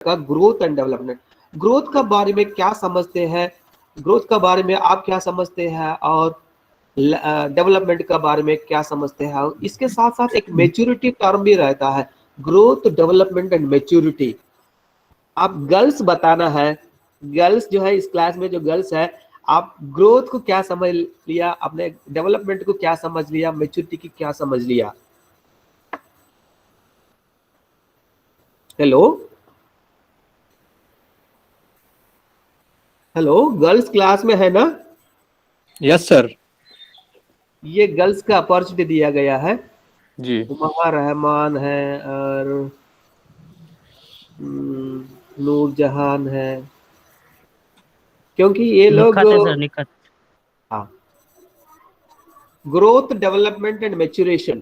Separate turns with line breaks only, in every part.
का growth and development. Growth का बारे में क्या समझते हैं, ग्रोथ का बारे में आप क्या समझते हैं, और डेवलपमेंट का बारे में क्या समझते हैं। इसके साथ साथ एक मैच्योरिटी टर्म भी रहता है, ग्रोथ, डेवलपमेंट एंड मैच्योरिटी। आप गर्ल्स बताना है, गर्ल्स जो है इस क्लास में जो गर्ल्स है, आप ग्रोथ को क्या समझ लिया, आपने डेवलपमेंट को क्या समझ लिया, मैच्योरिटी की क्या समझ लिया। हेलो हेलो, गर्ल्स क्लास में है ना?
Yes sir.
ये गर्ल्स का अपॉर्चुनिटी दिया गया है।
जी।
उमा रहमान है और नूर जहान है, क्योंकि ये लोग,
निखत है सर, निखत।
हाँ, ग्रोथ, डेवलपमेंट एंड मैच्योरेशन।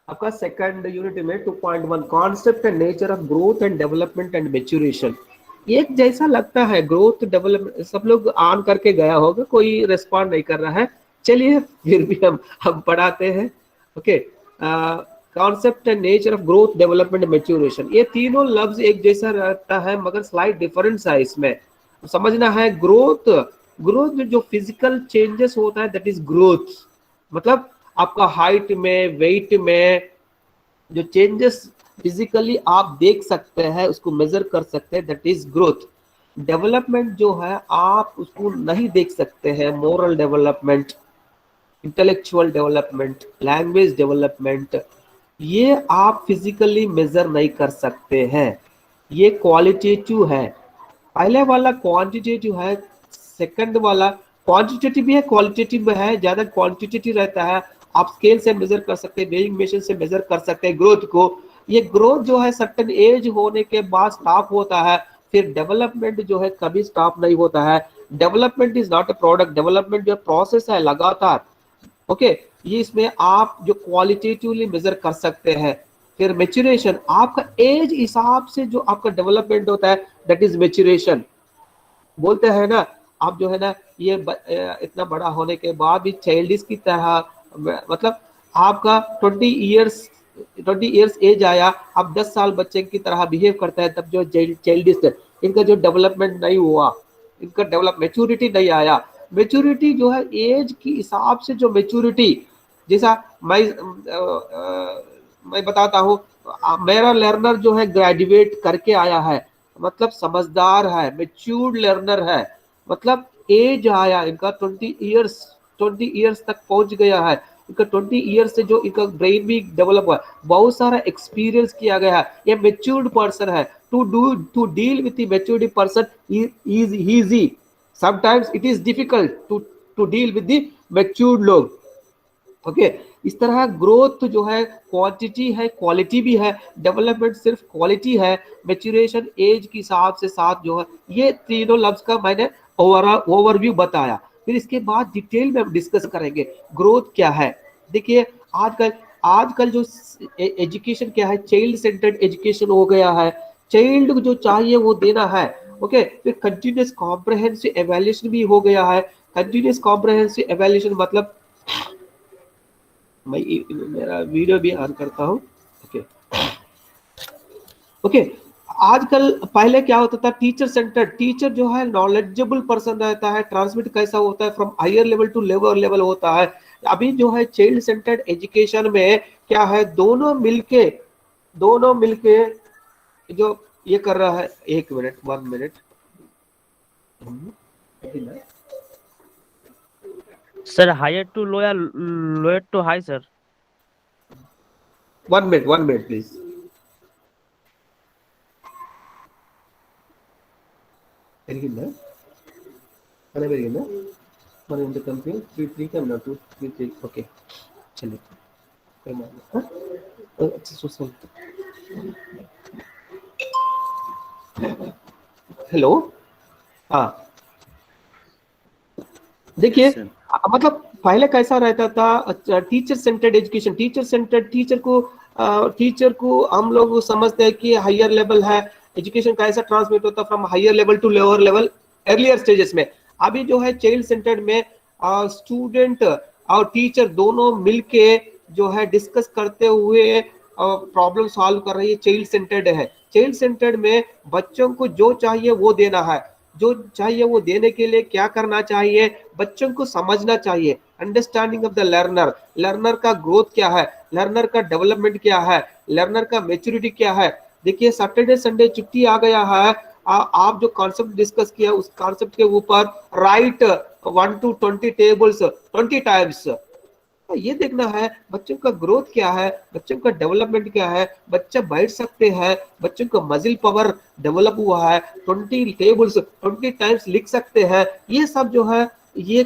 आपका सेकंड यूनिट में 2.1 concept and nature of growth and development and maturation. एक जैसा लगता है, ग्रोथ, डेवलपमेंट, सब लोग ऑन करके गया होगा, कोई रिस्पॉन्ड नहीं कर रहा है। चलिए फिर भी हम पढ़ाते हैं। Okay, concept and nature of growth, development, maturation, ये तीनों लफ्ज एक जैसा रहता है मगर स्लाइट डिफरेंस है इसमें। समझना है, ग्रोथ, ग्रोथ जो फिजिकल चेंजेस होता है दैट इज ग्रोथ। मतलब आपका हाइट में, वेट में जो चेंजेस फिजिकली आप देख सकते हैं, उसको मेजर कर सकते हैं, दैट इज ग्रोथ। डेवलपमेंट जो है आप उसको नहीं देख सकते हैं, moral development, intellectual development, language development, ये आप फिजिकली मेजर नहीं कर सकते हैं, ये क्वालिटेटिव है। पहले वाला क्वांटिटेटिव है, सेकंड वाला क्वांटिटेटिव भी है, क्वालिटेटिव भी है। ज्यादा क्वांटिटेटिव रहता है, आप स्केल से मेजर कर सकते हैं, वेइंग मशीन से मेजर कर सकते हैं ग्रोथ को। ये ग्रोथ जो है सर्टेन एज होने के बाद स्टॉप होता है, फिर डेवलपमेंट जो है कभी स्टॉप नहीं होता है। Development is not a product, development जो प्रोसेस है लगातार। ओके, ये इसमें आप जो क्वालिटेटिवली मेजर कर सकते हैं। फिर मेच्योरेशन, आपका एज हिसाब से जो आपका डेवलपमेंट होता है, दैट इज मेच्योरेशन। बोलते हैं ना, आप जो है ना, ये इतना बड़ा होने के बाद भी चाइल्डिश की तरह, मतलब आपका 20 इयर्स एज आया, आप 10 साल बच्चे की तरह बिहेव करता है, तब जो चाइल्डिश है, इनका जो डेवलपमेंट नहीं हुआ, इनका डेवलप मेच्योरिटी नहीं आया। मेच्योरिटी जो है एज के हिसाब से जो मेच्योरिटी, जैसा मैं बताता हूँ, मेरा लर्नर जो है ग्रेजुएट करके आया है, मतलब समझदार है, मेच्योर्ड लर्नर है, मतलब एज आया इनका 20 इयर्स तक पहुंच गया है, इनका 20 इयर्स से जो इनका ब्रेन भी डेवलप हुआ है, बहुत सारा एक्सपीरियंस किया गया है, ये मेच्योर्ड पर्सन है। To deal with the matured person is easy, sometimes it is difficult to deal with the matured लोग। ओके, इस तरह ग्रोथ जो है क्वांटिटी है, क्वालिटी भी है, डेवलपमेंट सिर्फ क्वालिटी है, मेच्योरेशन एज के हिसाब से साथ जो है, ये तीनों लफ्ज का मैंने ओवरव्यू बताया। फिर इसके बाद डिटेल में हम डिस्कस करेंगे ग्रोथ क्या है। देखिए, आजकल जो एजुकेशन क्या है, चाइल्ड सेंटर्ड एजुकेशन हो गया है, चाइल्ड को जो चाहिए वो देना है। ओके, फिर कंटिन्यूस कॉम्प्रहेंसिव एवेल्यूएशन भी हो गया है। कंटिन्यूस कॉम्प्रहेंसिव एवेल्यूएशन मतलब, मैं मेरा वीडियो भी ऑन करता हूँ। ओके ओके, आजकल, पहले क्या होता था, टीचर सेंटर, टीचर जो है नॉलेजेबल पर्सन रहता है, ट्रांसमिट कैसा होता है from higher level to lower level होता है। अभी जो है चाइल्ड सेंटर्ड एजुकेशन में क्या है, दोनों मिलके जो ये कर रहा है, 1 minute, 1 minute,
sir higher to low या lower to high sir?
1 minute please. మరి ఇంత కంపెనీ 3 కన్నా 2 3 ఓకే चलिए अच्छा सोशल। हेलो, हाँ, देखिए, मतलब पहले कैसा रहता था, टीचर सेंटर्ड एजुकेशन, टीचर को हम लोग समझते हैं कि हायर लेवल है, एजुकेशन कैसा ट्रांसमिट होता from higher level to lower level earlier stages में। अभी जो है चाइल्ड सेंटर्ड में स्टूडेंट और टीचर दोनों मिलके जो है डिस्कस करते हुए प्रॉब्लम सॉल्व कर रही है, चाइल्ड सेंटर्ड है। चाइल्ड सेंटर्ड में बच्चों को जो चाहिए वो देना है, जो चाहिए वो देने के लिए क्या करना चाहिए, बच्चों को समझना चाहिए। Understanding of the learner, learner का ग्रोथ क्या है, लर्नर का डेवलपमेंट क्या है, लर्नर का मेच्योरिटी क्या है। देखिए सैटरडे संडे छुट्टी आ गया है, आप जो कॉन्सेप्ट डिस्कस किया उस कॉन्सेप्ट के ऊपर राइट 1 to 20 टेबल्स 20 टाइम्स। तो ये देखना है बच्चों का ग्रोथ क्या है, बच्चों का डेवलपमेंट क्या है, बच्चा बैठ सकते हैं, बच्चों का मजिल पावर डेवलप हुआ है, 20 टेबल्स 20 टाइम्स लिख सकते हैं, ये सब जो है ये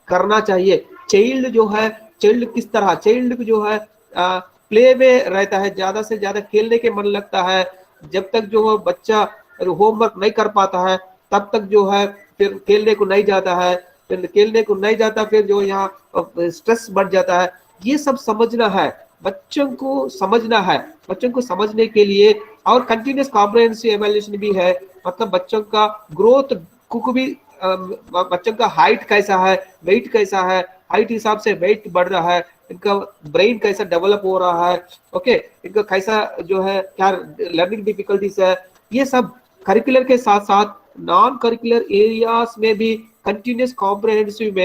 करना चाहिए। चाइल्ड जो है, चाइल्ड किस तरह, चाइल्ड जो है प्ले में रहता है, ज्यादा से ज्यादा खेलने के मन लगता है। जब तक जो है बच्चा होमवर्क नहीं कर पाता है तब तक जो है फिर खेलने को नहीं जाता है, फिर खेलने को नहीं जाता, फिर जो यहाँ स्ट्रेस बढ़ जाता है। ये सब समझना है, बच्चों को समझना है। बच्चों को समझने के लिए और कंटिन्यूस कॉम्प्रिहेंसिव एवेल्यूएशन भी है, मतलब बच्चों का ग्रोथ को भी बच्चों का हाइट कैसा है, वेट कैसा है, हाइट हिसाब से वेट बढ़ रहा है, इनका ब्रेन कैसा डेवलप हो रहा है, ओके, इनका कैसा जो है क्या लर्निंग डिफिकल्टीज है, ये सब करिकुलर के साथ साथ नॉन करिकुलर एरियाज में भी कंटिन्यूस कॉम्प्रिहेंसिव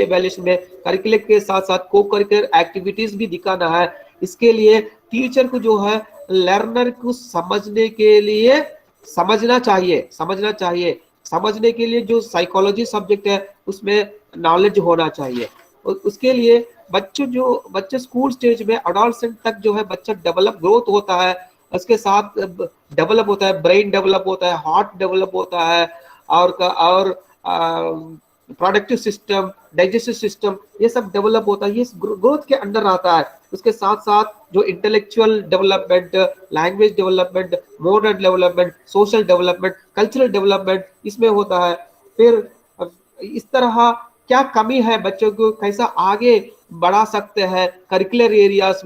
एवेल्यूएशन में करिकुलर के साथ साथ को करिकुलर एक्टिविटीज भी दिखाना है। इसके लिए टीचर को जो है लर्नर को समझने के लिए समझना चाहिए, समझने के लिए जो साइकोलॉजी सब्जेक्ट है उसमें नॉलेज होना चाहिए। उसके लिए बच्चे स्कूल स्टेज में अडोलसेंट तक जो है बच्चा डेवलप ग्रोथ होता है, उसके साथ डेवलप होता है, ब्रेन डेवलप होता है, हार्ट डेवलप होता है, और प्रोडक्टिव सिस्टम, डाइजेस्टिव सिस्टम, ये सब डेवलप होता है, ये ग्रोथ के अंडर आता है। उसके साथ साथ जो intellectual development, language development, moral development, social development, cultural development इसमें होता है। फिर इस तरह क्या कमी है, बच्चों को कैसा आगे बढ़ा सकते हैं करिकुलर एरियाज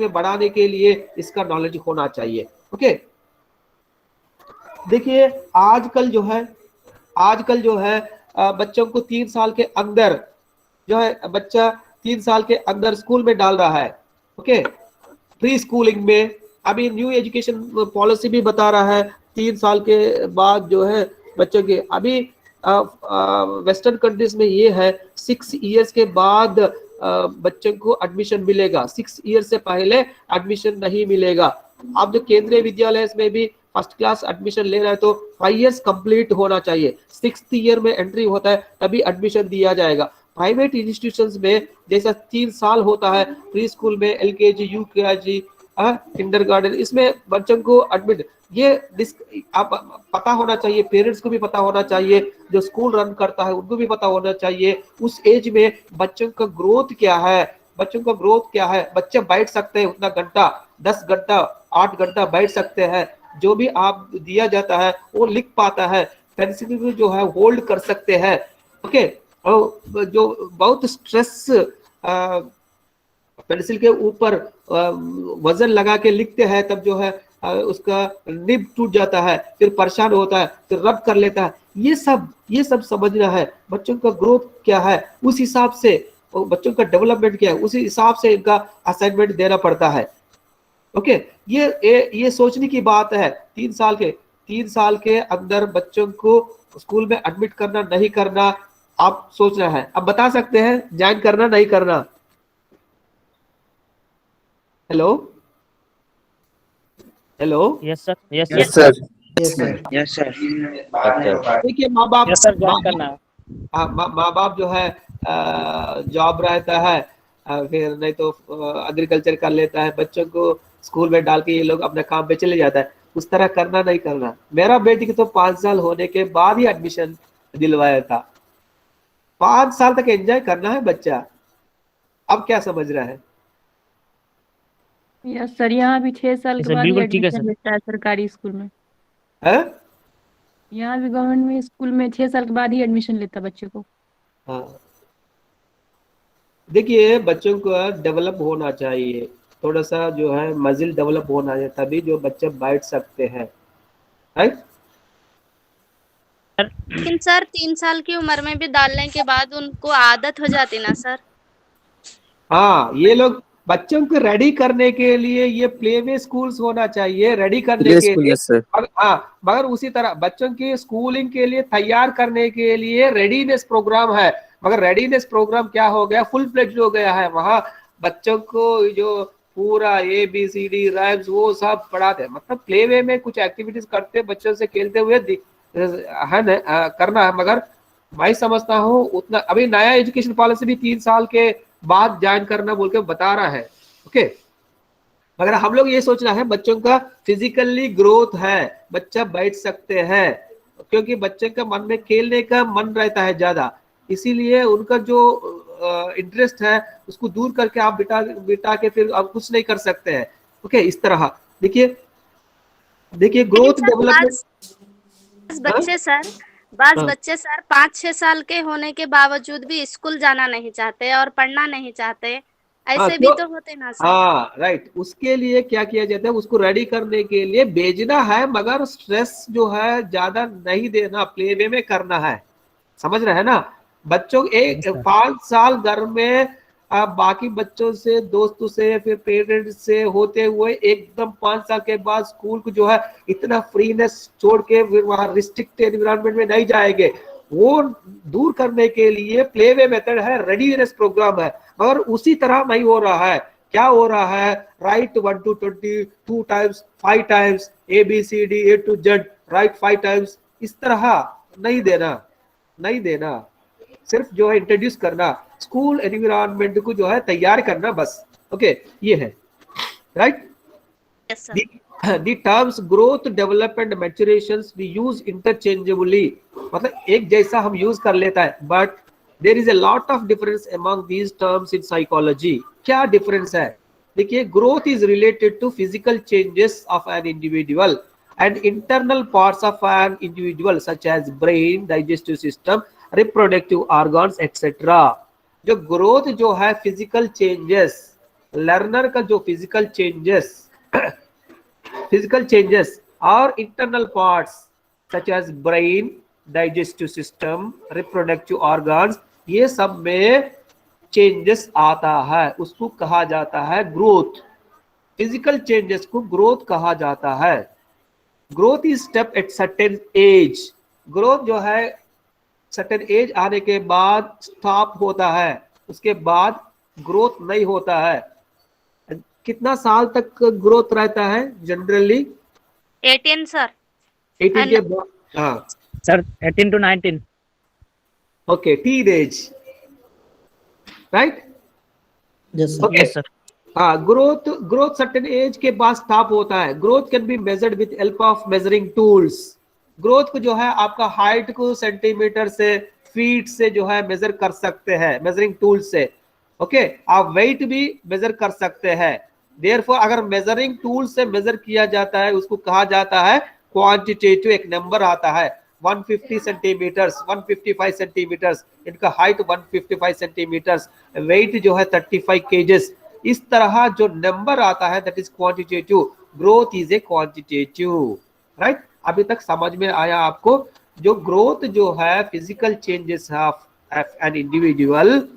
में बढ़ाने के लिए इसका नॉलेज होना चाहिए। ओके, देखिए आजकल जो है बच्चों को 3 साल के अंदर जो है बच्चा 3 साल के अंदर स्कूल में डाल रहा है, ओके, प्री स्कूलिंग में। अभी न्यू एजुकेशन पॉलिसी भी बता रहा है 3 साल के बाद जो है बच्चों के, अभी वेस्टर्न कंट्रीज में ये है 6 इयर्स के बाद बच्चों को एडमिशन मिलेगा, 6 ईयर से पहले एडमिशन नहीं मिलेगा। अब जो केंद्रीय विद्यालय में भी फर्स्ट क्लास एडमिशन ले रहा है तो 5 इयर्स कंप्लीट होना चाहिए, 6th ईयर में एंट्री होता है तभी एडमिशन दिया जाएगा। प्राइवेट इंस्टीट्यूशंस में जैसा 3 साल होता है, प्री स्कूल में LKG, UKG, किंडरगार्टन, इसमें बच्चों को एडमिट, ये आप पता होना चाहिए, पेरेंट्स को भी पता होना चाहिए, जो स्कूल रन करता है उनको भी पता होना चाहिए उस एज में बच्चों का ग्रोथ क्या है, बच्चे बैठ सकते हैं उतना घंटा, 10 घंटा 8 घंटा बैठ सकते हैं, जो भी आप दिया जाता है वो लिख पाता है, पेंसिल को जो है होल्ड कर सकते हैं, ओके। और जो बहुत स्ट्रेस पेंसिल के ऊपर वजन लगा के लिखते हैं तब जो है उसका निब टूट जाता है, फिर परेशान होता है, फिर रब कर लेता है। ये सब समझना है, बच्चों का ग्रोथ क्या है उस हिसाब से, बच्चों का डेवलपमेंट क्या है उसी हिसाब से इनका असाइनमेंट देना पड़ता है, ओके। ये सोचने की बात है 3 साल के अंदर बच्चों को स्कूल में एडमिट करना नहीं करना आप सोचना है। अब बता सकते हैं ज्वाइन करना नहीं करना। Hello
yes sir, yes
yes
sir,
sir.
Yes sir,
देखिए माँ बाप,
यस सर, ज्वाइन करना है।
माँ बाप जो है जॉब रहता है, फिर नहीं तो एग्रीकल्चर कर लेता है, बच्चों को स्कूल में डाल के ये लोग अपने काम पे चले जाता है, उस तरह करना नहीं करना। मेरा बेटी की तो 5 साल होने के बाद ही एडमिशन दिलवाया था, 5 साल तक एंजॉय करना है बच्चा। अब क्या समझ रहा है?
यस सर, यहाँ भी 6 साल के
सर
बाद ही
बिल्कुल ठीक है
एडमिशन
सर।
मिलता है सरकारी स्कूल में।
है?
यहाँ भी गवर्नमेंट में स्कूल में 6 साल के बाद ही एडमिशन लेता है बच्चे को।
हाँ, देखिए बच्चों को डेवलप होना चाहिए, थोड़ा सा जो है मजिल डेवलप होना चाहिए, तभी जो बच्चे बैठ सकते हैं, राइट।
लेकिन सर 3 साल की उम्र में भी डालने के बाद उनको आदत हो जाती ना सर।
हाँ, ये लोग बच्चों को रेडी करने के लिए ये प्ले वे स्कूल्स होना चाहिए, रेडी करने
प्ले
के
स्कूल,
लिए।
Yes sir.
हाँ, मगर उसी तरह बच्चों की स्कूलिंग के लिए तैयार करने के लिए रेडीनेस प्रोग्राम है, मगर रेडीनेस प्रोग्राम क्या हो गया, फुल फ्लेज्ड हो गया है। वहाँ बच्चों को जो पूरा ABCD राइम्स वो सब पढ़ाते हैं, मतलब प्ले वे में कुछ एक्टिविटीज करते बच्चों से खेलते हुए है न, करना है। मगर मैं समझता हूँ उतना अभी नया एजुकेशन पॉलिसी भी 3 साल के बाद ज्वाइन करना बोल के बता रहा है। ओके, मगर हम लोग ये सोचना है बच्चों का फिजिकली ग्रोथ है, बच्चा बैठ सकते हैं, क्योंकि बच्चे का मन में खेलने का मन रहता है ज्यादा, इसीलिए उनका जो इंटरेस्ट है उसको दूर करके आप बिठा बिठा के फिर आप कुछ नहीं कर सकते हैं। ओके, इस तरह देखिए देखिए
लेकिन
ग्रोथ
सर
डेवलपमेंट।
बाज
हाँ
बच्चे सर 5-6 साल के होने के बावजूद भी स्कूल जाना नहीं चाहते और पढ़ना नहीं चाहते,
हाँ
ऐसे भी
क्यों,
तो होते ना सर।
हाँ राइट, उसके लिए क्या किया जाता है, उसको रेडी करने के लिए भेजना है, मगर स्ट्रेस जो है ज्यादा नहीं देना, प्ले वे में करना है, समझ रहे हैं ना। बच्चों एक
Yes, sir.
5 साल घर में आप बाकी बच्चों से, दोस्तों से, फिर पेरेंट्स से होते हुए एकदम 5 साल के बाद स्कूल को जो है इतना फ्रीनेस छोड़ के फिर वहां रिस्ट्रिक्टेड एनवायरनमेंट में नहीं जाएंगे, वो दूर करने के लिए प्ले वे मेथड है, रेडीनेस प्रोग्राम है। मगर उसी तरह नहीं हो रहा है। क्या हो रहा है, right 1 to 20 2 times 5 times ABCD A to Z, right 5 times, इस तरह नहीं देना, नहीं देना, सिर्फ जो है इंट्रोड्यूस करना, स्कूल एनवायरनमेंट को जो है तैयार करना बस। ओके, ये है right.
Yes sir.
The terms growth, development, maturations we use interchangeably, मतलब एक जैसा हम यूज कर लेता है, but there is a lot of difference among these terms in psychology। क्या डिफरेंस है, देखिए growth is related to physical changes of an individual and internal parts of an individual such as brain, digestive system, reproductive organs etc। जो growth जो है physical changes, learner का जो physical changes और internal parts such as brain, digestive system, reproductive organs, ये सब में changes आता है, उसको कहा जाता है ग्रोथ। फिजिकल चेंजेस को ग्रोथ कहा जाता है। Growth is step at certain age, growth जो है सर्टेन एज आने के बाद स्टॉप होता है, उसके बाद ग्रोथ नहीं होता है। कितना साल तक ग्रोथ रहता है जनरली?
18 सर।
18 के बाद, हाँ
Sir, 18 to 19.
Okay, teen age, right.
Yes sir.
Okay,
Yes, sir.
हाँ, ग्रोथ सर्टेन एज के बाद स्टॉप होता है। Growth can be measured with help of measuring tools. Growth को जो है आपका हाइट को सेंटीमीटर से, फीट से जो है मेजर कर सकते हैं मेजरिंग टूल से। ओके, आप वेट भी मेजर कर सकते हैं। देयरफॉर अगर मेजरिंग टूल से मेजर किया जाता है उसको कहा जाता है क्वांटिटेटिव, एक नंबर आता है 150 सेंटीमीटर्स, 155 सेंटीमीटर्स, इनका हाइट 155 सेंटीमीटर्स, वेट जो है 35 केजेस, इस तरह जो नंबर आता है that is quantitative. Growth is a quantitative, right. अभी तक समझ में आया आपको? जो ग्रोथ जो है physical changes of an individual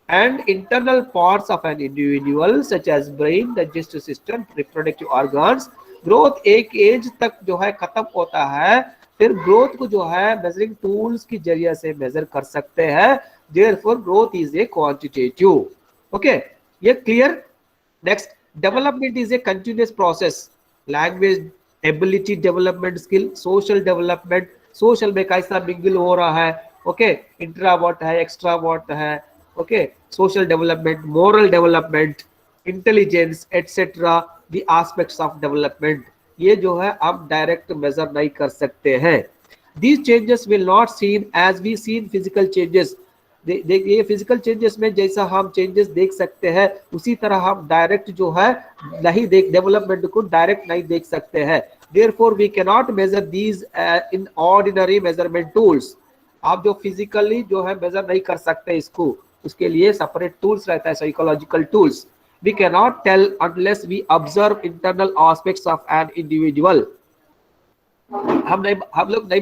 and internal parts of an individual such as brain, digestive system, reproductive organs। Growth एक एज तक जो है खत्म होता है, फिर ग्रोथ को जो है मेजरिंग टूल्स की जरिए से मेजर कर सकते हैं। Therefore growth is a quantitative. Okay, ये clear. Next, development is a continuous process. Language ability development, skill, social development, social में कैसा मिंगल हो रहा है, ओके, इंट्रावर्ट है, एक्सट्रावर्ट है, okay, social development, moral development, intelligence etcetera, the aspects of development, ये जो है आप डायरेक्ट मेजर नहीं कर सकते हैं। These changes will not seen as we seen physical changes. देखिए फिजिकल चेंजेस में जैसा हम चेंजेस देख सकते हैं उसी तरह हम डायरेक्ट जो है नहीं देख, डेवलपमेंट को डायरेक्ट नहीं देख सकते हैं। Therefore we can not measure these in ordinary measurement tools. आप जो फिजिकली जो है मेजर नहीं कर सकते इसको, उसके लिए सेपरेट टूल्स रहता है, psychological tools. We can not tell unless we observe internal aspects of an individual. हम नहीं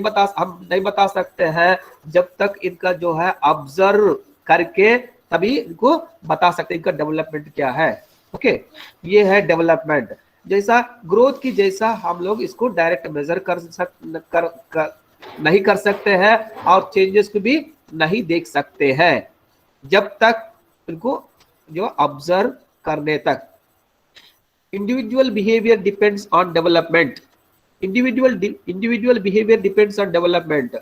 बता सकते हैं जब तक इनका जो है ऑब्जर्व करके तभी इनको बता सकते हैं इनका डेवलपमेंट क्या है। ओके, ये है डेवलपमेंट। जैसा ग्रोथ की जैसा हम लोग इसको डायरेक्ट मेजर नहीं कर सकते हैं और चेंजेस को भी नहीं देख सकते हैं जब तक इनको जो ऑब्जर्व करने तक। Individual behaviour depends on development. Individual behaviour depends on development.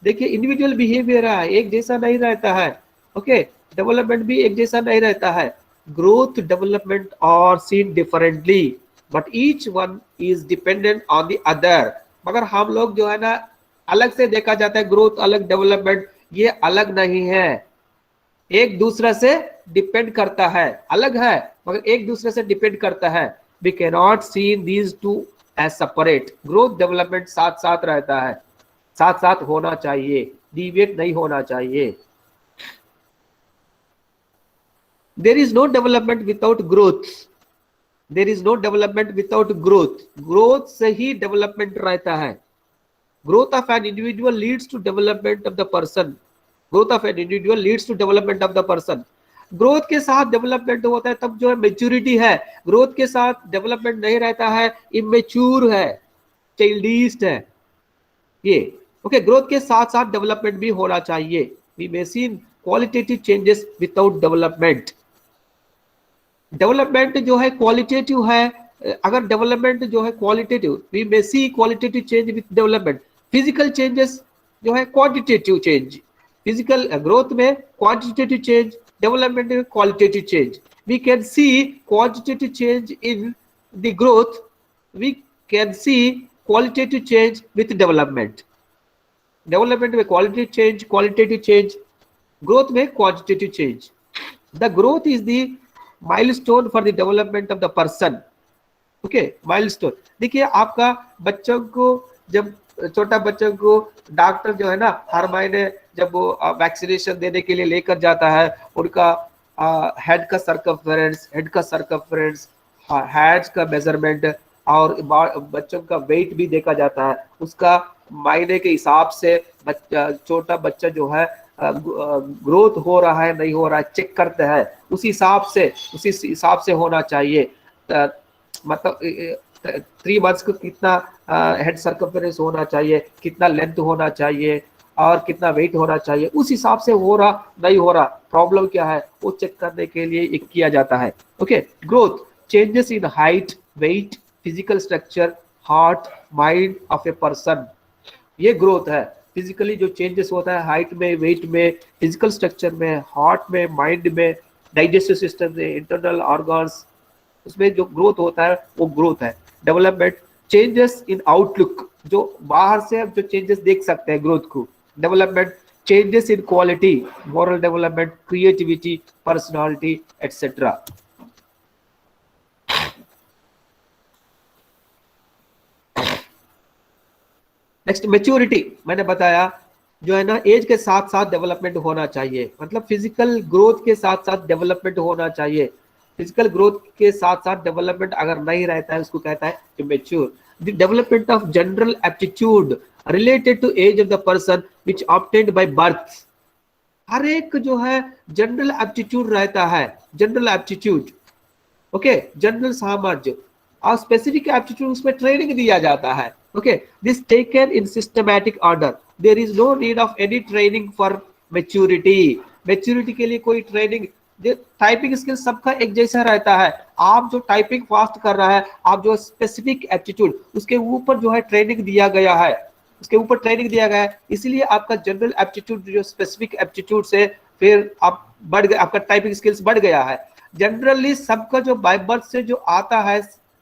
देखिए इंडिविजुअल बिहेवियर है एक जैसा नहीं रहता है। ओके, डेवलपमेंट भी एक जैसा नहीं रहता है। Growth development are seen differently but each one is dependent on the other. मगर हम लोग जो है ना अलग से देखा जाता है, ग्रोथ अलग डेवलपमेंट ये अलग नहीं है, एक दूसरे से डिपेंड करता है, अलग है मगर एक दूसरे से डिपेंड करता है। We can not see these two as separate. Growth development साथ साथ रहता है, साथ साथ होना चाहिए, डिविएट नहीं होना चाहिए। There is no development without growth. There is no development without growth. Growth से ही डेवलपमेंट रहता है। Growth of an individual leads to development of the person. Growth of an individual leads to development of the person. Growth के साथ development होता है तब जो है मेच्योरिटी है। ग्रोथ के साथ डेवलपमेंट नहीं रहता है, इमेच्योर है, चाइल्डिश है ये। ओके, ग्रोथ के साथ साथ डेवलपमेंट भी होना चाहिए। We may see qualitative changes without development. Development जो है क्वालिटेटिव है, अगर डेवलपमेंट जो है qualitative, we may see qualitative change with development. Physical changes जो है क्वांटिटेटिव चेंज। फिजिकल ग्रोथ में क्वांटिटेटिव चेंज, डेवलपमेंट में qualitative change. We can see quantitative change in the growth, we can see qualitative change with development. Development में qualitative change, growth में quantitative change. The growth is the milestone for the development of the person. Okay, milestone. देखिए आपका बच्चों को, जब छोटा बच्चों को डॉक्टर जो है ना हर महीने जब वो वैक्सीनेशन देने के लिए लेकर जाता है, उनका हेड का सर्कमफेरेंस, हैंड्स का मेजरमेंट और बच्चों का वेट भी देखा जाता है। उसका महीने के हिसाब से छोटा बच्चा जो है ग्रोथ हो रहा है नहीं हो रहा है चेक करते हैं, उसी हिसाब से होना चाहिए। मतलब 3 मंथ्स को कितना हेड सर्कमफेरेंस होना चाहिए, कितना लेंथ होना चाहिए और कितना वेट होना चाहिए, उस हिसाब से हो रहा नहीं हो रहा, प्रॉब्लम क्या है वो चेक करने के लिए एक किया जाता है। Okay, growth changes in height, weight, physical structure, heart, mind of a person, ये ग्रोथ है। फिजिकली जो चेंजेस होता है हाइट में, वेट में, फिजिकल स्ट्रक्चर में, हार्ट में, माइंड में, डाइजेस्टिव सिस्टम में, इंटरनल ऑर्गन्स, उसमें जो ग्रोथ होता है वो ग्रोथ है। डेवलपमेंट चेंजेस इन आउटलुक, जो बाहर से अब जो चेंजेस देख सकते हैं ग्रोथ को। Development changes in quality, moral development, creativity, personality etcetera. Next maturity, मैंने बताया जो है ना एज के साथ साथ डेवलपमेंट होना चाहिए, मतलब फिजिकल ग्रोथ के साथ साथ डेवलपमेंट होना चाहिए। फिजिकल ग्रोथ के साथ साथ डेवलपमेंट अगर नहीं रहता है उसको कहता है immature. The development of general aptitude related to age of the person which obtained by birth. हर एक जो है जनरल एप्टीट्यूड रहता है, जनरल एप्टीट्यूड। ओके, जनरल सामर्थ्य और स्पेसिफिक एप्टीट्यूड, उसमें ट्रेनिंग दिया जाता है। Okay, this taken in systematic order. There is no need of any training for maturity. Maturity के लिए कोई ट्रेनिंग, टाइपिंग स्किल सबका एक जैसा रहता है। आप जो टाइपिंग फास्ट कर रहा है, आप जो स्पेसिफिक एप्टीट्यूड, उसके ऊपर जो है ट्रेनिंग दिया गया है, उसके ऊपर ट्रेनिंग दिया गया है, इसलिए आपका जनरल एप्टीट्यूड जो स्पेसिफिक एप्टीट्यूड से फिर आप बढ़ गए, आपका टाइपिंग स्किल्स बढ़ गया है। जनरली सबका जो बाय बर्थ से जो आता है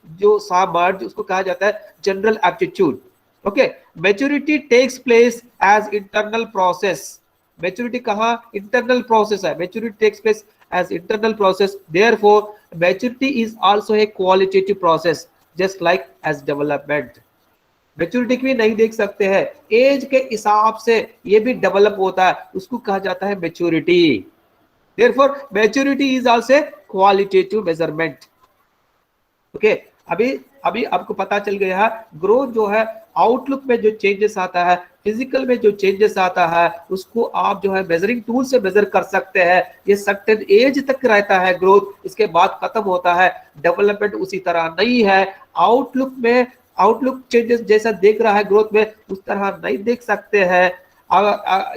जो सामर्थ्य, उसको कहा जाता है general aptitude. Okay, maturity takes place as internal process. Maturity कहाँ इंटरनल प्रोसेस है, maturity takes place as internal process, therefore maturity is also a qualitative process just like as development। Maturity भी नहीं देख सकते हैं, एज के हिसाब से ये भी डेवलप होता है, उसको कहा जाता है maturity. therefore maturity is also qualitative measurement। Okay, अभी आपको पता चल गया है ग्रोथ जो है आउटलुक में जो चेंजेस आता है फिजिकल में जो चेंजेस आता है उसको आप जो है मेजरिंग टूल से मेजर कर सकते हैं। ये सर्टेन एज तक रहता है ग्रोथ, इसके बाद खत्म होता है। डेवलपमेंट उसी तरह नहीं है। आउटलुक में आउटलुक चेंजेस जैसा देख रहा है ग्रोथ में, उस तरह नहीं देख सकते हैं।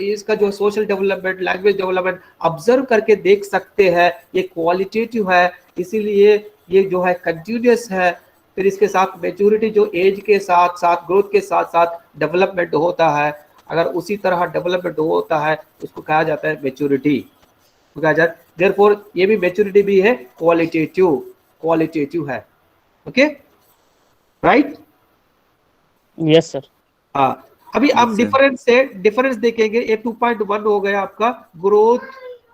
इसका जो social development, language development observe करके देख सकते हैं। ये क्वालिटेटिव है, इसीलिए ये जो है कंटिन्यूस है। फिर इसके साथ मैच्योरिटी जो एज के साथ साथ ग्रोथ के साथ साथ डेवलपमेंट होता है, अगर उसी तरह डेवलपमेंट होता है उसको कहा जाता है मैच्योरिटी। कहा जाता है देयरफॉर ये भी मैच्योरिटी भी है, क्वालिटेटिव है। Okay, right?
Yes sir.
हाँ, अभी आप डिफरेंस देखेंगे। ये 2.1 हो गया आपका ग्रोथ,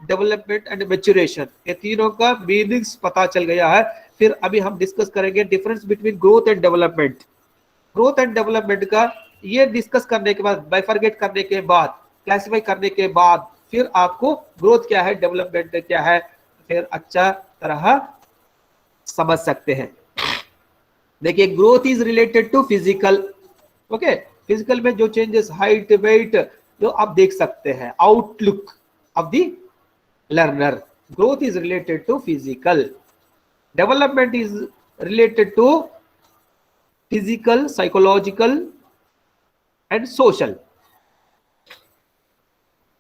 डेवलपमेंट एंड मैच्योरेशन, ये तीनों का मीनिंग्स पता चल गया है। फिर अभी हम डिस्कस करेंगे difference between growth and development. Growth and development का ये डिस्कस करने के बाद, बाइफरगेट करने के बाद, क्लासिफाई करने के बाद, फिर आपको ग्रोथ क्या है, डेवलपमेंट क्या है, फिर अच्छा तरह समझ सकते हैं। देखिए, growth is related to physical. Okay, physical में जो चेंजेस, हाइट, वेट, जो आप देख सकते हैं, outlook of the learner. Growth is related to physical, development is related to physical, psychological and social.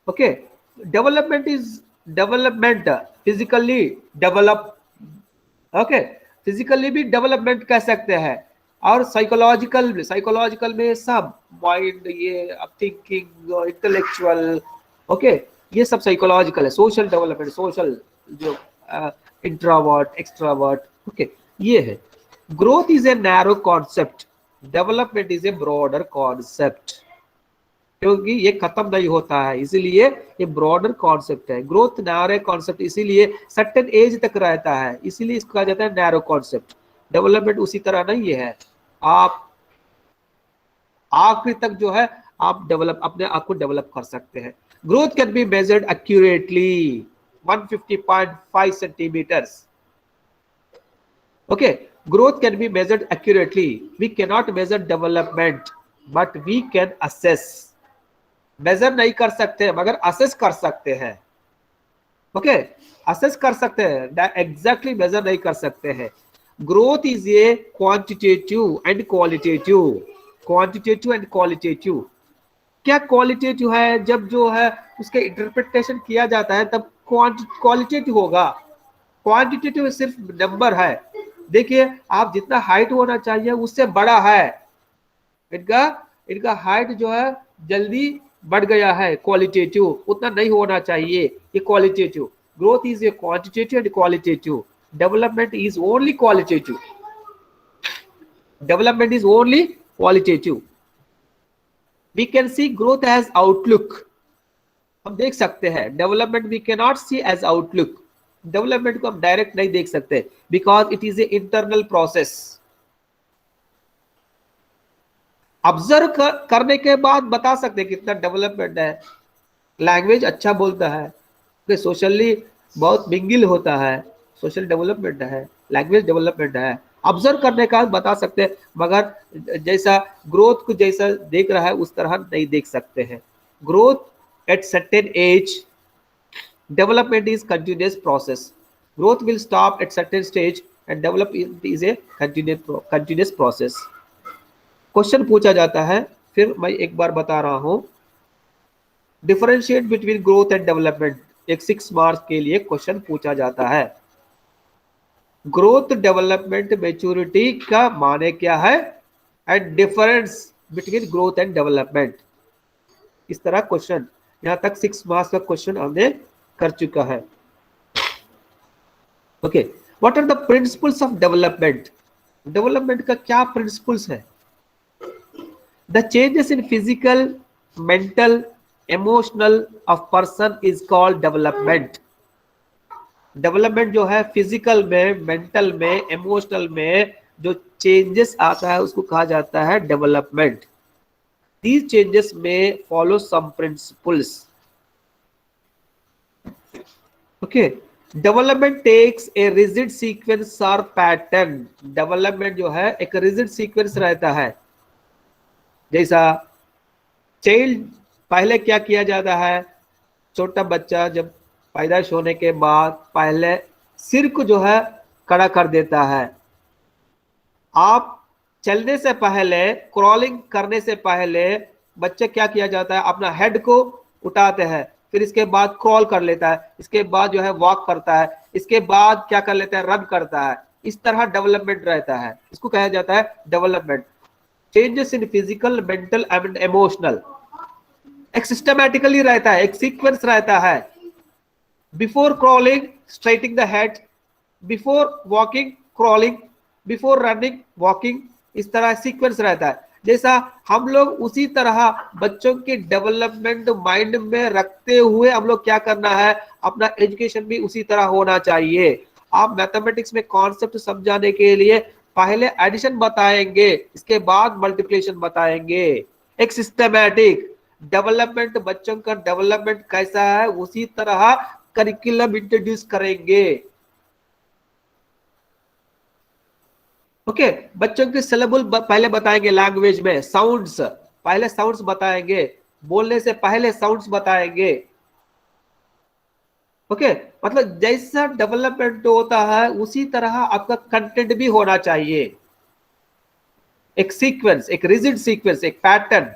Okay, development is development physically develop. Okay, physically भी development कह सकते हैं। और साइकोलॉजिकल में सब माइंड, ये थिंकिंग, इंटेलेक्चुअल, ओके, ये सब साइकोलॉजिकल है। सोशल डेवलपमेंट, सोशल जो इंट्रोवर्ट, एक्सट्रोवर्ट, ओके, ये है। Growth is a narrow concept, development is A broader concept, क्योंकि ये खत्म नहीं होता है, इसीलिए ये ब्रॉडर कॉन्सेप्ट है। ग्रोथ नैरो कॉन्सेप्ट, इसीलिए सर्टेन एज तक रहता है, इसीलिए इसको कहा जाता है नैरो कॉन्सेप्ट। डेवलपमेंट उसी तरह नहीं है, आप आखिरी तक जो है आप अपने आप को डेवलप कर सकते हैं। Growth can be measured accurately 150.5 centimetres. Okay, growth can be measured accurately. We cannot measure development, but we can assess. measure नहीं कर सकते मगर assess कर सकते हैं। ओके, assess कर सकते हैं, exactly measure नहीं कर सकते हैं। growth is a quantitative and qualitative। क्या क्वालिटेटिव है? जब जो है उसके इंटरप्रिटेशन किया जाता है तब क्वालिटेटिव होगा। क्वांटिटेटिव सिर्फ नंबर है। देखिए, आप जितना हाइट होना चाहिए उससे बड़ा है, इनका हाइट जो है जल्दी बढ़ गया है, क्वालिटेटिव उतना नहीं होना चाहिए, ये qualitative. Growth is a quantitative and qualitative, development is only qualitative. Development is only qualitative. We can see growth as outlook, हम देख सकते हैं। Development we can not see as outlook, development को हम डायरेक्ट नहीं देख सकते, because it is a internal process. Observe करने के बाद बता सकते हैं कितना डेवलपमेंट है। लैंग्वेज अच्छा बोलता है, सोशली बहुत मिंगल होता है, सोशल डेवलपमेंट है, लैंग्वेज डेवलपमेंट है। ऑब्जर्व करने का बता सकते हैं, मगर जैसा ग्रोथ को जैसा देख रहा है उस तरह नहीं देख सकते हैं। Growth at certain age, development is continuous process. Growth will stop at certain stage and development is a continuous process. Question पूछा जाता है, फिर मैं एक बार बता रहा हूं, differentiate between growth and development. एक 6 मार्क्स के लिए क्वेश्चन पूछा जाता है। ग्रोथ, डेवलपमेंट, मैच्योरिटी का माने क्या है and difference between growth and development. इस तरह क्वेश्चन, यहां तक 6 मार्क्स का क्वेश्चन हमने कर चुका है। Okay, what are the principles of development? Development का क्या प्रिंसिपल्स है? The changes in physical, mental, emotional of person is called development. Development जो है फिजिकल में, मेंटल में, इमोशनल में जो चेंजेस आता है उसको कहा जाता है डेवलपमेंट। दीज चेंजेस में follow some principles. Okay, development takes a rigid sequence और पैटर्न। डेवलपमेंट जो है एक रिजिड सीक्वेंस रहता है, जैसा चाइल्ड पहले क्या किया जाता है, छोटा बच्चा जब पैदाइश होने के बाद पहले सिर को जो है खड़ा कर देता है। आप चलने से पहले, क्रॉलिंग करने से पहले बच्चे क्या किया जाता है, अपना हेड को उठाते हैं, फिर इसके बाद क्रॉल कर लेता है, इसके बाद जो है वॉक करता है, इसके बाद क्या कर लेता है, रन करता है। इस तरह डेवलपमेंट रहता है, इसको कहा जाता है development. Changes in physical, mental and emotional एक सिस्टमैटिकली रहता है, एक सीक्वेंस रहता है। Before crawling straightening the head, before walking crawling, before running walking, इस तरह सीक्वेंस रहता है। जैसा हम लोग उसी तरह बच्चों के डेवलपमेंट माइंड में रखते हुए हम लोग क्या करना है, अपना एजुकेशन भी उसी तरह होना चाहिए। आप मैथमेटिक्स में कॉन्सेप्ट समझाने के लिए पहले एडिशन बताएंगे, इसके बाद मल्टीप्लिकेशन बताएंगे। एक सिस्टमैटिक डेवलपमेंट, बच्चों का डेवलपमेंट कैसा है उसी तरह करिकुलम इंट्रोड्यूस करेंगे। ओके, बच्चों के सिलेबल पहले बताएंगे, लैंग्वेज में साउंड्स पहले साउंड्स बताएंगे, बोलने से पहले साउंड्स बताएंगे। ओके, मतलब जैसा डेवलपमेंट होता है उसी तरह आपका कंटेंट भी होना चाहिए। एक सीक्वेंस, एक रिजिड सीक्वेंस, एक pattern.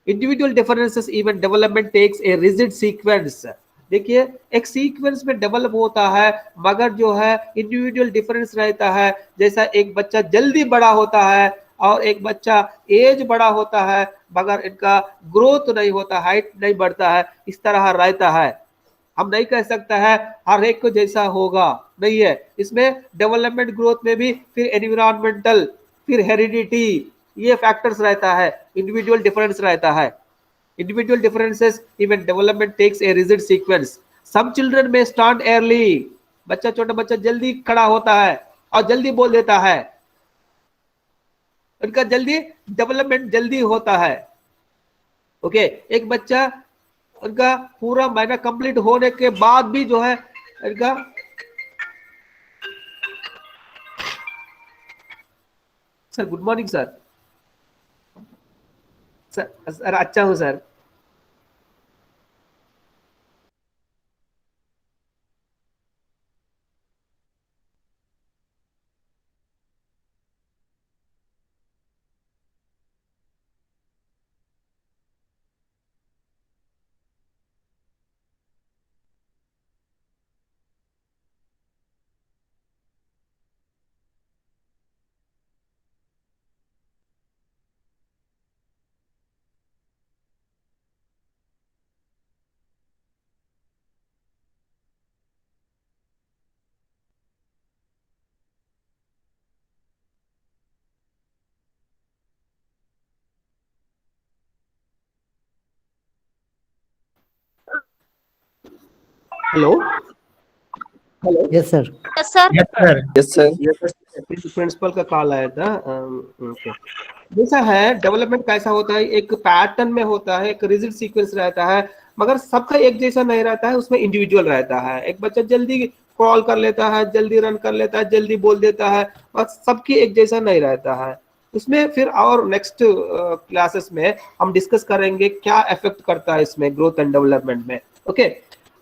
Individual differences even development takes a rigid sequence. देखिए, एक सीक्वेंस में डेवलप होता है, मगर जो है इंडिविजुअल डिफरेंस रहता है। जैसा एक बच्चा जल्दी बड़ा होता है और एक बच्चा एज बड़ा होता है, मगर इनका ग्रोथ नहीं होता, हाइट नहीं बढ़ता है, इस तरह रहता है। हम नहीं कह सकता है हर एक को जैसा होगा, नहीं है। इसमें डेवलपमेंट ग्रोथ में भी फिर एनवायरमेंटल, फिर हेरिडिटी, ये फैक्टर्स रहता है, इंडिविजुअल डिफरेंस रहता है। Individual differences even development takes a rigid sequence. Some children may start early. बच्चा, छोटा बच्चा जल्दी खड़ा होता है और जल्दी बोल देता है, उनका जल्दी डेवलपमेंट जल्दी होता है। ओके, एक बच्चा उनका पूरा महीना कंप्लीट होने के बाद भी जो है इनका sir, good morning sir. Sir अच्छा हूँ सर। Hello hello,
Yes, sir.
Yes sir.
Yes sir.
Principal का कॉल आया था। ओके, जैसा है डेवलपमेंट कैसा होता है, एक पैटर्न में होता है, एक रिजिड सीक्वेंस रहता है, मगर सबका एक जैसा नहीं रहता है, उसमें इंडिविजुअल रहता है। एक बच्चा जल्दी क्रॉल कर लेता है, जल्दी रन कर लेता है, जल्दी बोल देता है, और सबकी एक जैसा नहीं रहता है। इसमें फिर और नेक्स्ट क्लासेस में हम डिस्कस करेंगे क्या इफेक्ट करता है इसमें ग्रोथ एंड डेवलपमेंट में। ओके,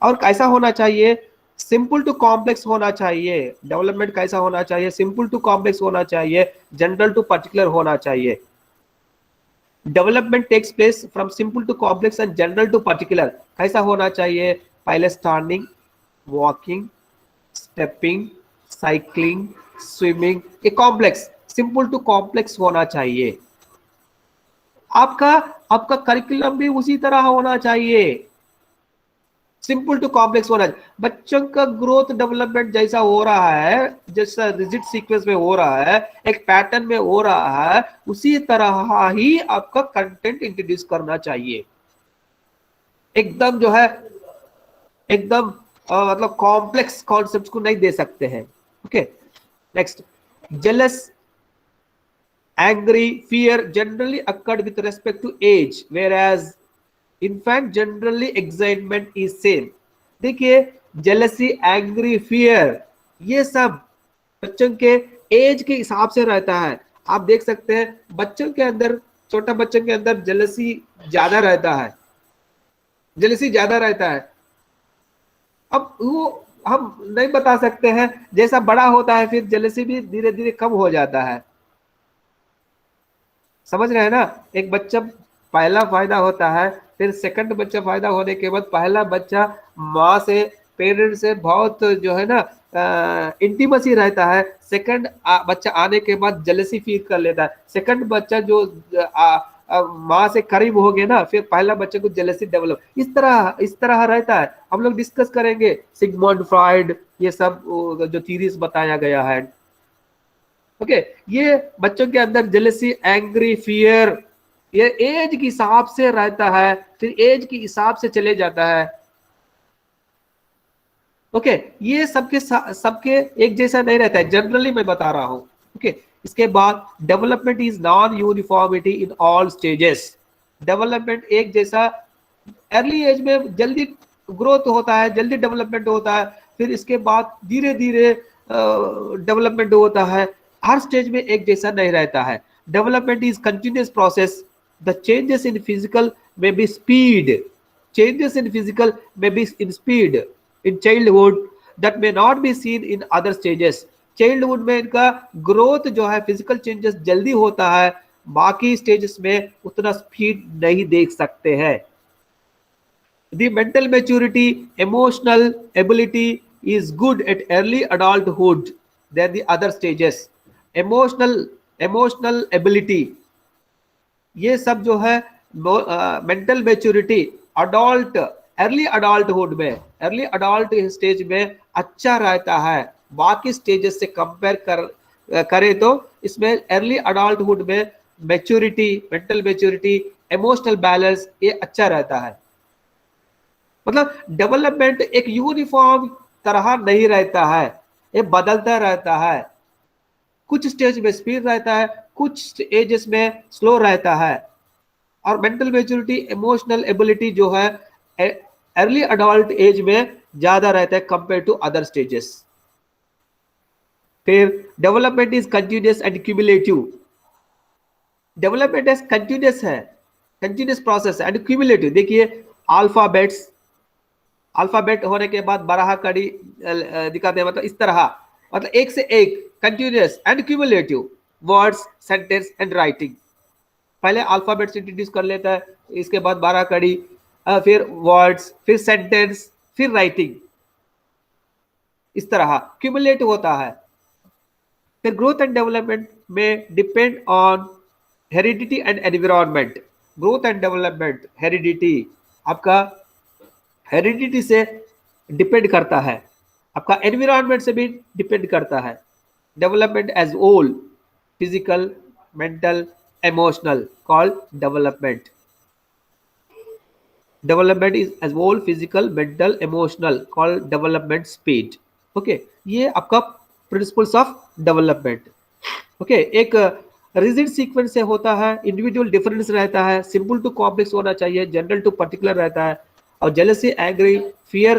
और कैसा होना चाहिए, सिंपल टू कॉम्प्लेक्स होना चाहिए। डेवलपमेंट कैसा होना चाहिए, सिंपल टू कॉम्प्लेक्स होना चाहिए, जनरल टू पर्टिकुलर होना चाहिए। Development takes place from simple to complex and general to particular. कैसा होना चाहिए, पहले standing, walking, stepping, cycling, swimming, ये कॉम्प्लेक्स, सिंपल टू कॉम्प्लेक्स होना चाहिए। आपका आपका करिकुलम भी उसी तरह होना चाहिए, सिंपल टू कॉम्प्लेक्स होना चाहिए। बच्चों का ग्रोथ डेवलपमेंट जैसा हो रहा है, जैसा रिजिड सीक्वेंस में हो रहा है, एक पैटर्न में हो रहा है, उसी तरह ही आपका कंटेंट इंट्रोड्यूस करना चाहिए। एकदम जो है एकदम मतलब कॉम्प्लेक्स कॉन्सेप्ट्स को नहीं दे सकते हैं। Okay, next, jealous, angry, fear generally occurred with respect to age, whereas infant generally excitement is same. देखिए, jealousy, angry, fear, ये सब बच्चों के एज के हिसाब से रहता है। आप देख सकते हैं बच्चों के अंदर, छोटा बच्चों के अंदर जेलसी ज्यादा रहता है, जेलसी ज्यादा रहता है। अब वो हम नहीं बता सकते हैं, जैसा बड़ा होता है फिर जेलसी भी धीरे धीरे कम हो जाता है। समझ रहे हैं ना? एक बच्चा पहला फायदा होता है, फिर सेकंड बच्चा फायदा होने के बाद पहला बच्चा माँ से, पेरेंट्स से बहुत जो है ना इंटीमेसी रहता है। सेकंड बच्चा आने के बाद जेलसी फील कर लेता है। सेकंड बच्चा जो माँ से करीब हो गया ना, फिर पहला बच्चे को जेलसी डेवलप, इस तरह रहता है। हम लोग डिस्कस करेंगे सिगमंड फ्रॉइड, ये सब जो थीरीज बताया गया है। ओके, ये बच्चों के अंदर जेलसी, एंग्री, फियर, ये एज के हिसाब से रहता है, फिर एज के हिसाब से चले जाता है। ओके, ये सबके एक जैसा नहीं रहता है, जनरली मैं बता रहा हूं। ओके, इसके बाद development is non uniformity in all stages. Development एक जैसा, अर्ली एज में जल्दी ग्रोथ होता है, जल्दी डेवलपमेंट होता है, फिर इसके बाद धीरे धीरे डेवलपमेंट होता है। हर स्टेज में एक जैसा नहीं रहता है। Development is continuous process. The changes in physical में be speed, changes in physical में be in speed in childhood that may not be seen in other stages. Childhood में इनका ग्रोथ जो है, फिजिकल चेंजेस जल्दी होता है, बाकी स्टेजेस में उतना स्पीड नहीं देख सकते हैं। The mental maturity, emotional ability is good at early adulthood than the other stages. emotional ability, ये सब जो है mental maturity adult, early adulthood में, अर्ली अडल्ट स्टेज में अच्छा रहता है। बाकी स्टेजेस से कंपेयर करें तो इसमें अर्ली अडल्टहुड में maturity, mental maturity, emotional balance ये अच्छा रहता है। मतलब डेवलपमेंट एक यूनिफॉर्म तरह नहीं रहता है, ये बदलता रहता है। कुछ स्टेज में स्पीड रहता है, कुछ एजेस में स्लो रहता है। और मेंटल मैच्योरिटी, इमोशनल एबिलिटी जो है अर्ली अडल्ट एज में ज्यादा रहता है कंपेयर टू अदर स्टेजेस। फिर development is continuous and cumulative. Development is continuous है, कंटिन्यूअस प्रोसेस एंड क्यूमुलेटिव। देखिए अल्फाबेट्स, अल्फाबेट होने के बाद बारह कड़ी दिखाते हैं, मतलब इस तरह, मतलब एक से एक continuous and cumulative. Words, sentence and writing, पहले अल्फाबेट्स इंट्रोड्यूस कर लेता है, इसके बाद 12 कड़ी, फिर वर्ड्स, फिर सेंटेंस, फिर राइटिंग, इस तरह क्यूमुलेट होता है। फिर ग्रोथ एंड डेवलपमेंट में depend on heredity and environment. Growth and development, heredity, आपका हेरिडिटी से डिपेंड करता है, आपका एनवायरनमेंट से भी डिपेंड करता है। Development as whole, physical, mental, emotional, called development. Development is as whole, physical, mental, emotional, called development speed. Okay, ये आपका principles of development. Okay, एक rigid sequence से होता है, individual difference रहता है, simple to complex होना चाहिए, general to particular रहता है, और jealousy, angry, fear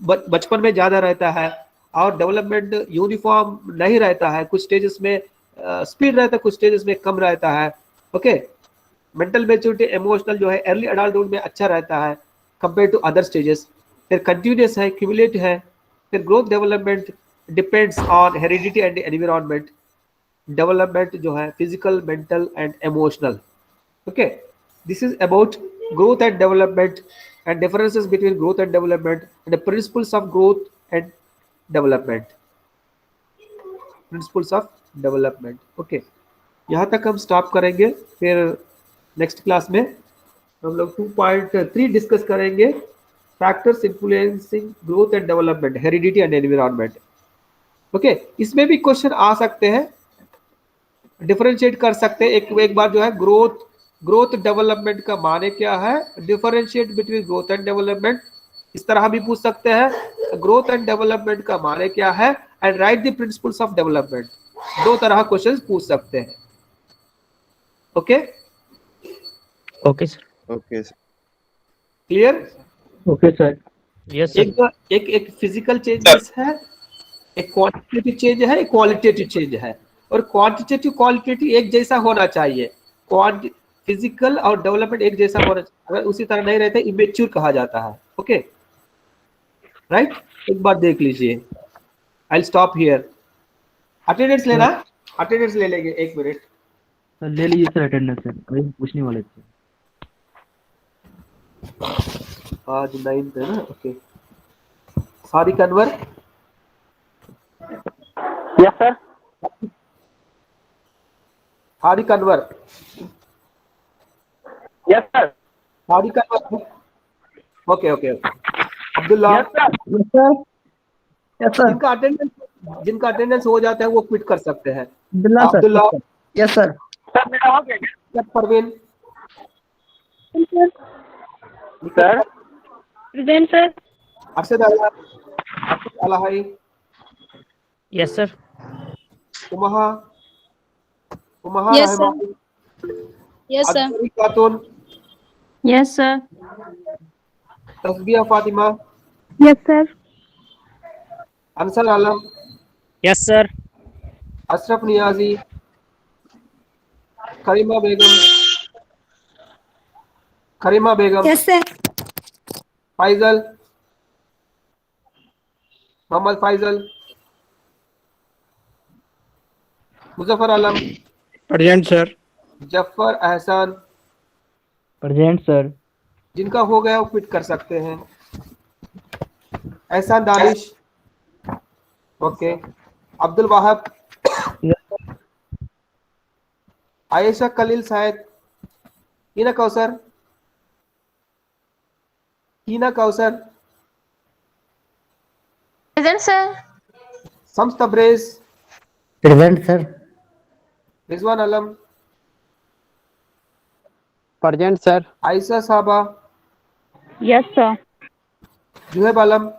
बचपन में ज्यादा रहता है, और डेवलपमेंट यूनिफॉर्म नहीं रहता है। कुछ स्टेजेस में स्पीड रहता है, कुछ स्टेजेस में कम रहता है। ओके, मेंटल मैच्योरिटी, इमोशनल जो है अर्ली अडल्टहुड में अच्छा रहता है कंपेयर टू अदर स्टेजेस। फिर कंटिन्यूअस है, क्यूमुलेटिव है। फिर growth development depends on heredity and environment. Development जो है physical, mental and emotional. Okay, this is about growth and development and differences between growth and development and the principles of growth and development. Principles of development. Okay, यहाँ तक हम stop करेंगे। फिर next class में हम लोग 2.3 discuss करेंगे, factors influencing growth and development, heredity and environment. Okay, इसमें भी क्वेश्चन आ सकते हैं, डिफरेंशिएट कर सकते हैं। एक बार जो है ग्रोथ डेवलपमेंट का माने क्या है, differentiate between growth and development, इस तरह भी पूछ सकते हैं। ग्रोथ एंड डेवलपमेंट का माने क्या है, and right the principles of development. दो तरह क्वेश्चन पूछ सकते हैं। Okay
okay sir.
Okay
clear?
Okay sir. Yes sir.
एक फिजिकल चेंजेस है, एक क्वांटिटेटिव चेंज है, एक क्वालिटेटिव चेंज है। और क्वांटिटेटिव क्वालिटेटिव एक जैसा होना चाहिए। फिजिकल और डेवलपमेंट एक जैसा होना चाहिए, अगर उसी तरह नहीं रहते इमेच्योर कहा जाता है। ओके राइट, एक बार देख लीजिए। I stop here. अटेंडेंस लेना, अटेंडेंस ले लेंगे, एक मिनट।
सर ले लीजिए सर अटेंडेंस सर, वही पूछने वाले थे।
आज 9th है ना। Okay Sadiq Anwar.
Yes sir.
Sadiq Anwar.
Yes sir.
Sadiq Anwar. Okay okay Abdullah.
Yes sir.
Yes sir.
जिनका अटेंडेंस हो जाता है वो क्विट कर सकते हैं।
Abdullah sir.
Abdullah.
Yes sir.
Sir मेरा हो गया।
Parveen.
Sir
present sir.
Arshad Alahai.
Yes sir.
Umaha. Umaha
Yes, sir.
Rahman.
Yes sir.
Adri Khatoon.
Yes sir.
Tasbiya Fatima.
Yes sir.
Ansar Alam.
Yes sir.
Ashraf Niazi. करीमा Begum. Karima Begum.
Yes sir.
Faisal. Mohammad Faisal. Muzaffar Alam.
Present sir.
Zafar Ehsan.
Present sir.
जिनका हो गया वो क्विट कर सकते हैं। एहसान दानिश। ओके अब्दुल वाहब। आयशा कलील शायद। Heena Kausar. Heena Kausar.
Present sir.
Shams Tabrez.
Present sir.
Rizwan Alam.
Present sir.
Ayesha Saba.
Yes sir.
Zuhaib Alam.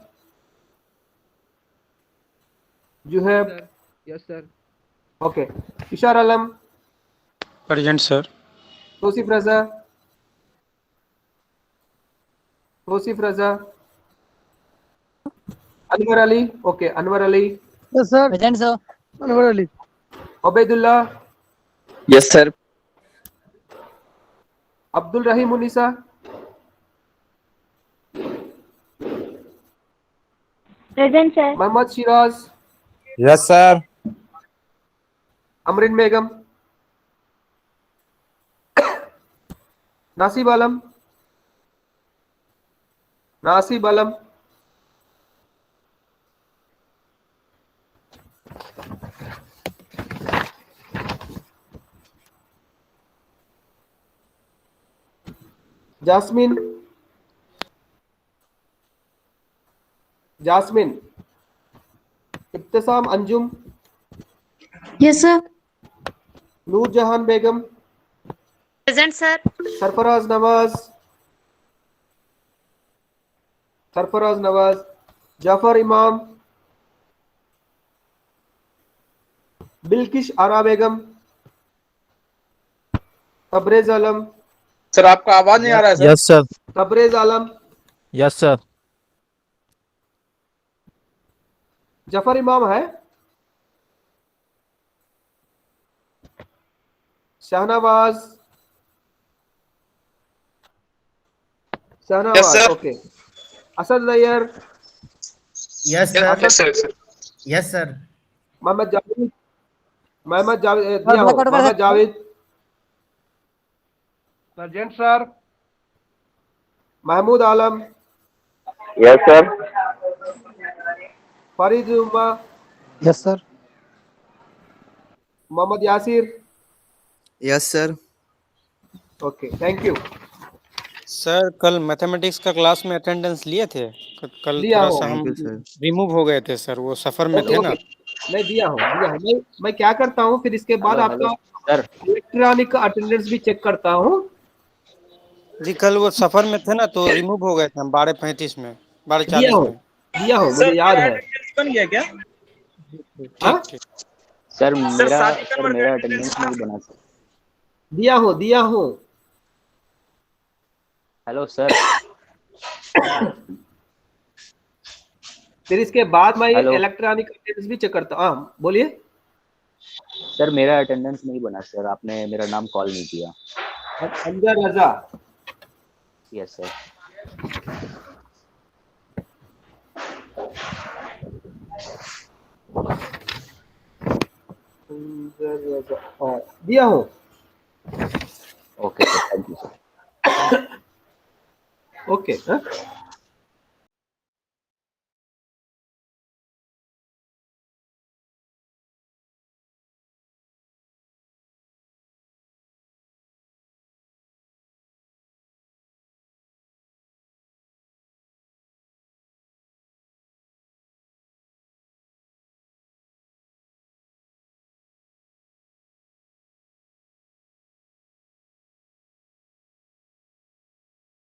Zuhaib.
Yes sir.
Okay Ishar Alam.
Present sir.
Tauseef Raza. Tauseef Raza. Anwar Ali. Okay Anwar Ali.
Yes sir. Present sir. Anwar Ali.
Ubaidullah.
Yes sir.
Abdul Rahim Unnisa.
Present sir.
Mohammad Shiraz.
Yes sir.
Amreen Begum. Nasib Alam. Nasib Alam. Jasmine. Jasmine. Ibtisam Anjum.
Yes sir.
Noor Jahan Begum.
Present sir.
Sarfaraz Nawaz. Sarfaraz Nawaz. Jafar Imam. Bilkis आरा बेगम। तबरेज आलम।
Sir आपका आवाज नहीं आ रहा है sir.
Yes sir.
Tabrez Alam.
Yes sir.
Zafar Imam है। Shahnawaz. Shahnawaz okay. Asad Zair.
Yes sir. Yes sir.
Mohammad Javed. Mohammad Javed दिया हो। Mohammad Javed.
Present sir.
Mahmood Alam.
Yes sir.
Farid Umma.
Yes sir.
Mohammad Yasir.
Yes sir.
Okay thank you.
Sir कल मैथमेटिक्स का क्लास में अटेंडेंस लिए थे। कल
लिया
थोड़ा
हो।
सा हम रिमूव हो गए थे सर, वो सफर में
ओके
थे
ओके
ना।
मैं दिया हूँ दिया हूँ। मैं क्या करता हूँ फिर इसके बाद आपका इलेक्ट्रॉनिक अटेंडेंस भी चेक करता हूँ।
जी कल वो सफर में थे ना तो रिमूव हो गए थे हम 12:35 में,
दिया
12:40
हो
में।
दिया हो मुझे याद है।
बन गया क्या?
हाँ
ठीक ठीक।
सर मेरा अटेंडेंस नहीं बना सर।
दिया हो।
Hello sir.
फिर इसके बाद मैं
हेलो
इलेक्ट्रॉनिक अटेंडेंस भी चेक करता हूँ। हाँ बोलिए।
सर मेरा अटेंडेंस नहीं बना सर, आपने मेरा नाम कॉल नहीं किया।
अंजर रजा।
Yes sir.
अंजर रजा, हाँ दिया हूँ।
Okay sir, thank you sir.
Okay हाँ